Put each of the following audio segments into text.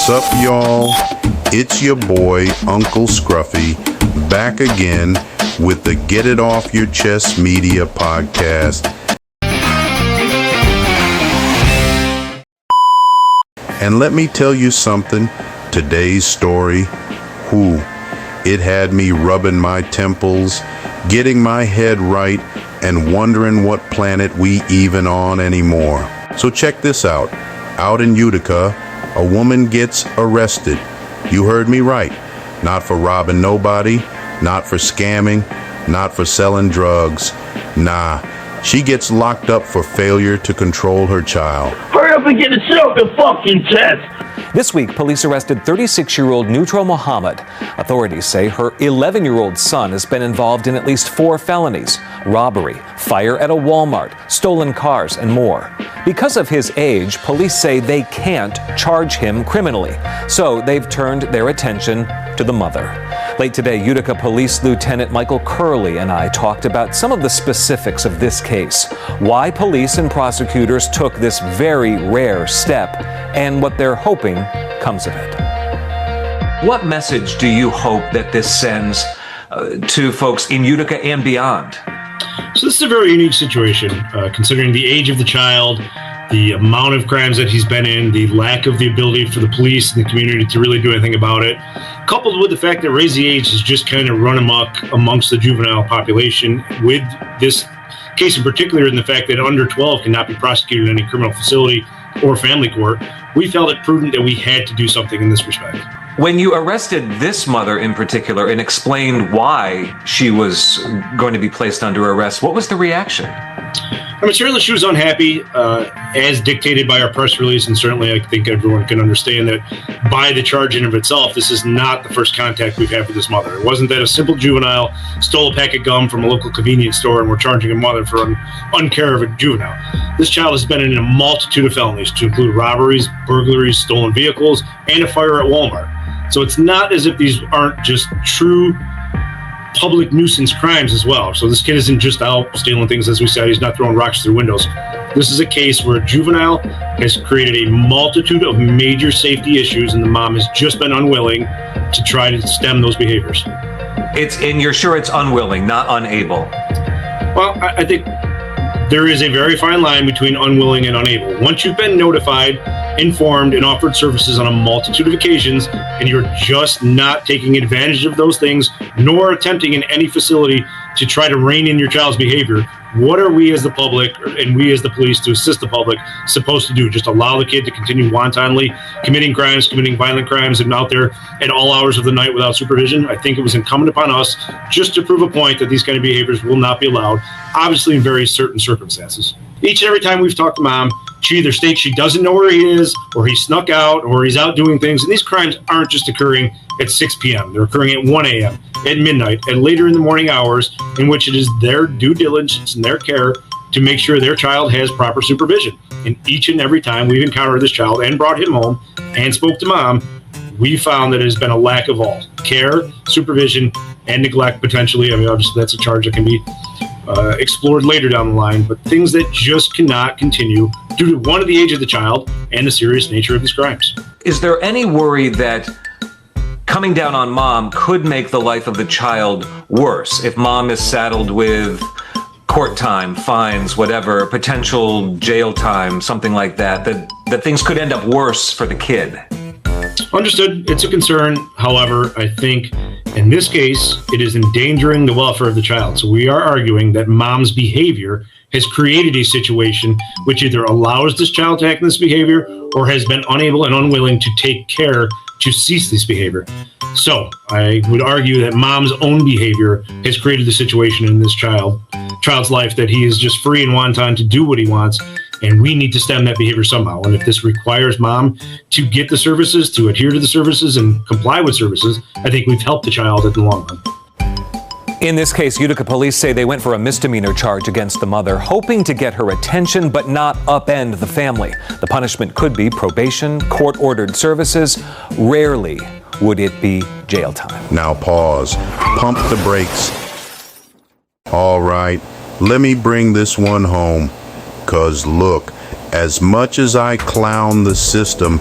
What's up, y'all? It's your boy, Uncle Scruffy, back again with the Get It Off Your Chest Media podcast. And let me tell you something, today's story, it had me rubbing my temples, getting my head right, and wondering what planet we even on anymore. So check this out. Out in Utica, a woman gets arrested. You heard me right. Not for robbing nobody, not for scamming, not for selling drugs. Nah, she gets locked up for failure to control her child. Hurry up and get it off your fucking chest! This week, police arrested 36-year-old Nutro Muhammad. Authorities say her 11-year-old son has been involved in at least 4 felonies: robbery, fire at a Walmart, stolen cars, and more. Because of his age, police say they can't charge him criminally, so they've turned their attention to the mother. Late today, Utica Police Lieutenant Michael Curley and I talked about some of the specifics of this case, why police and prosecutors took this very rare step, and what they're hoping comes of it. What message do you hope that this sends to folks in Utica and beyond? So this is a very unique situation, considering the age of the child, the amount of crimes that he's been in, the lack of the ability for the police and the community to really do anything about it, coupled with the fact that Raise the Age has just kind of run amok amongst the juvenile population with this case in particular, and the fact that under 12 cannot be prosecuted in any criminal facility or family court. We felt it prudent that we had to do something in this respect. When you arrested this mother in particular and explained why she was going to be placed under arrest, what was the reaction? I mean, certainly she was unhappy, as dictated by our press release, and certainly I think everyone can understand that by the charge in of itself, this is not the first contact we've had with this mother. It wasn't that a simple juvenile stole a pack of gum from a local convenience store and we're charging a mother for uncare of a juvenile. This child has been in a multitude of felonies, to include robberies, burglaries, stolen vehicles, and a fire at Walmart. So it's not as if these aren't just true public nuisance crimes as well. So this kid isn't just out stealing things, as we said. He's not throwing rocks through windows. This is a case where a juvenile has created a multitude of major safety issues, and the mom has just been unwilling to try to stem those behaviors. And you're sure it's unwilling, not unable? Well, I think there is a very fine line between unwilling and unable. Once you've been notified, informed, and offered services on a multitude of occasions, and you're just not taking advantage of those things, nor attempting in any facility to try to rein in your child's behavior, what are we as the public and we as the police to assist the public supposed to do? Just allow the kid to continue wantonly committing crimes, committing violent crimes, and out there at all hours of the night without supervision? I think it was incumbent upon us just to prove a point that these kind of behaviors will not be allowed, obviously in very certain circumstances. Each and every time we've talked to mom, she either states she doesn't know where he is, or he snuck out, or he's out doing things. And these crimes aren't just occurring at 6 p.m. They're occurring at 1 a.m., at midnight, and later in the morning hours, in which it is their due diligence and their care to make sure their child has proper supervision. And each and every time we've encountered this child and brought him home and spoke to mom, we found that it has been a lack of all care, supervision, and neglect potentially. I mean, obviously that's a charge that can be explored later down the line, but things that just cannot continue due to, one, the age of the child and the serious nature of these crimes. Is there any worry that coming down on mom could make the life of the child worse if mom is saddled with court time, fines, whatever, potential jail time, something like that things could end up worse for the kid? Understood. It's a concern. However, I think in this case, it is endangering the welfare of the child. So we are arguing that mom's behavior has created a situation which either allows this child to act in this behavior or has been unable and unwilling to take care to cease this behavior. So I would argue that mom's own behavior has created the situation in this child's life that he is just free and wanton to do what he wants. And we need to stem that behavior somehow. And if this requires mom to get the services, to adhere to the services, and comply with services, I think we've helped the child in the long run. In this case, Utica police say they went for a misdemeanor charge against the mother, hoping to get her attention but not upend the family. The punishment could be probation, court-ordered services. Rarely would it be jail time. Now pause. Pump the brakes. All right, let me bring this one home. 'Cause look, As much as I clown the system,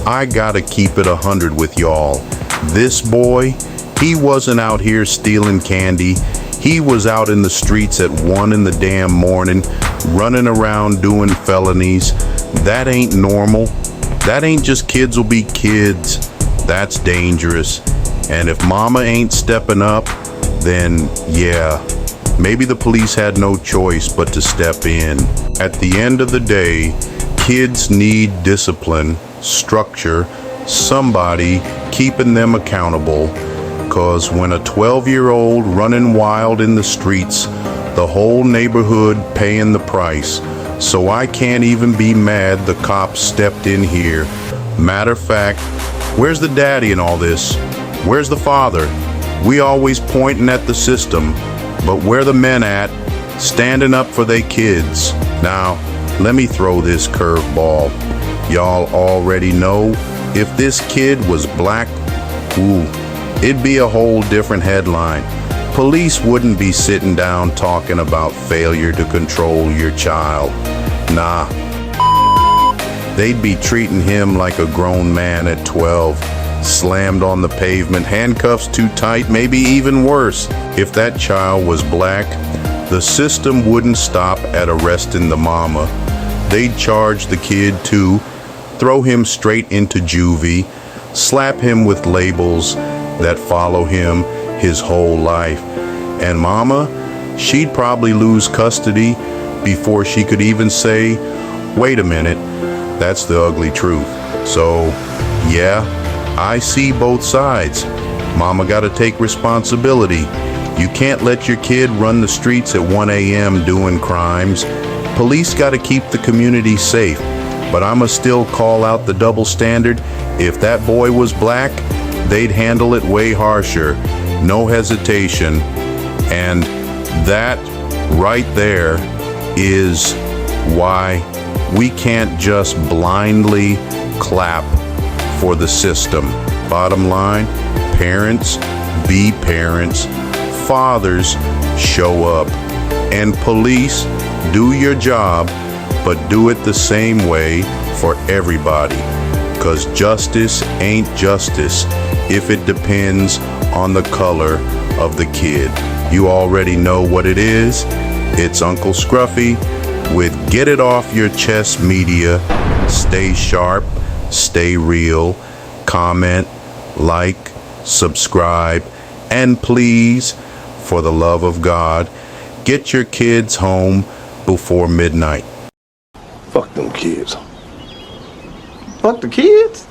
I gotta keep it 100 with y'all. This boy, he wasn't out here stealing candy. He was out in the streets at 1 in the damn morning, running around doing felonies. That ain't normal. That ain't just kids will be kids. That's dangerous. And if mama ain't stepping up, then yeah, maybe the police had no choice but to step in. At the end of the day, kids need discipline, structure, somebody keeping them accountable. Because when a 12-year-old running wild in the streets, the whole neighborhood paying the price. So I can't even be mad the cops stepped in here. Matter of fact, where's the daddy in all this? Where's the father? We always pointing at the system, but where the men at? Standing up for they kids. Now, let me throw this curveball. Y'all already know if this kid was black, ooh, it'd be a whole different headline. Police wouldn't be sitting down talking about failure to control your child. Nah. They'd be treating him like a grown man at 12, slammed on the pavement, handcuffs too tight, maybe even worse. If that child was black, the system wouldn't stop at arresting the mama. They'd charge the kid too, throw him straight into juvie, slap him with labels that follow him his whole life. And mama, she'd probably lose custody before she could even say, wait a minute, that's the ugly truth. So, yeah, I see both sides. Mama gotta take responsibility. You can't let your kid run the streets at 1 a.m. doing crimes. Police gotta keep the community safe. But I'ma still call out the double standard. If that boy was black, they'd handle it way harsher. No hesitation. And that right there is why we can't just blindly clap for the system. Bottom line, parents be parents, fathers show up, and police do your job, but do it the same way for everybody. 'Cause justice ain't justice if it depends on the color of the kid. You already know what it is. It's Uncle Scruffy with Get It Off Your Chest Media. Stay sharp, stay real, comment, like, subscribe, and please, for the love of God, get your kids home before midnight. Fuck them kids. Fuck the kids?